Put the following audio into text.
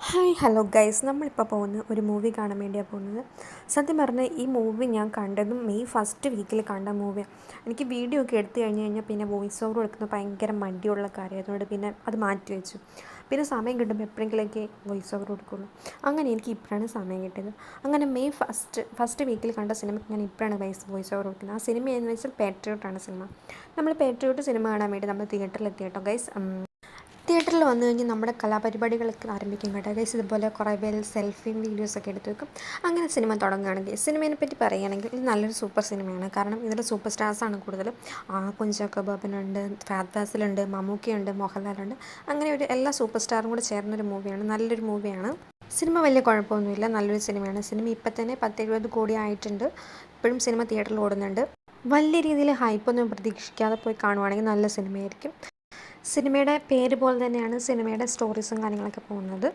Hi hello guys, നമ്മളിപ്പോൾ പോകുന്നത് ഒരു മൂവി കാണാൻ വേണ്ടിയാണ് പോകുന്നത്. സത്യം പറഞ്ഞാൽ ഈ മൂവി ഞാൻ കണ്ടതും മെയ് ഫസ്റ്റ് വീക്കിൽ കണ്ട മൂവിയാണ്. എനിക്ക് വീഡിയോ ഒക്കെ എടുത്തു കഴിഞ്ഞ് കഴിഞ്ഞാൽ പിന്നെ വോയിസ് ഓവർ എടുക്കുന്നത് ഭയങ്കര മടിയുള്ള കാര്യമായതുകൊണ്ട് പിന്നെ അത് മാറ്റി വെച്ചു. പിന്നെ സമയം കിട്ടുമ്പോൾ എപ്പോഴെങ്കിലൊക്കെ വോയിസ് ഓവർ കൊടുക്കുള്ളൂ. അങ്ങനെ എനിക്ക് ഇപ്പോഴാണ് സമയം കിട്ടിയത്. അങ്ങനെ മെയ് ഫസ്റ്റ് വീക്കിൽ കണ്ട സിനിമയ്ക്ക് ഞാൻ ഇപ്പോഴാണ് വോയിസ് ഓവർ കൊടുക്കുന്നത്. ആ സിനിമ എന്ന് വെച്ചാൽ പാട്രിയോട്ടാണ് സിനിമ. നമ്മൾ പാട്രിയോട്ട് സിനിമ കാണാൻ വേണ്ടി നമ്മൾ തിയേറ്ററിലെത്തി കേട്ടോ ഗൈസ്. തിയേറ്ററിൽ വന്നു കഴിഞ്ഞാൽ നമ്മുടെ കലാപരിപാടികളൊക്കെ ആരംഭിക്കും കേട്ടോ ഗൈസ്. ഇതുപോലെ കുറേ പേര് സെൽഫിയും വീഡിയോസൊക്കെ എടുത്ത് വെക്കും. അങ്ങനെ സിനിമ തുടങ്ങുകയാണെങ്കിൽ സിനിമയെ പറ്റി പറയുകയാണെങ്കിൽ ഇത് നല്ലൊരു സൂപ്പർ സിനിമയാണ്. കാരണം ഇതിൽ സൂപ്പർ സ്റ്റാർസാണ് കൂടുതലും. കുഞ്ചാക്കോ ബോബനുണ്ട്, ഫഹദ് ഫാസിലുണ്ട്, മമ്മൂക്കയുണ്ട്, മോഹൻലാലുണ്ട്. അങ്ങനെ ഒരു എല്ലാ സൂപ്പർ സ്റ്റാറും കൂടെ ചേർന്നൊരു മൂവിയാണ്. നല്ലൊരു മൂവിയാണ്. സിനിമ വലിയ കുഴപ്പമൊന്നുമില്ല, നല്ലൊരു സിനിമയാണ്. സിനിമ ഇപ്പം തന്നെ 10-70 കോടി ആയിട്ടുണ്ട്. ഇപ്പോഴും സിനിമ തിയേറ്ററിൽ ഓടുന്നുണ്ട്. വലിയ രീതിയിൽ ഹൈപ്പൊന്നും പ്രതീക്ഷിക്കാതെ പോയി കാണുവാണെങ്കിൽ നല്ല സിനിമയായിരിക്കും. സിനിമയുടെ പേര് പോലെ തന്നെയാണ് സിനിമയുടെ സ്റ്റോറീസും കാര്യങ്ങളൊക്കെ പോകുന്നത്.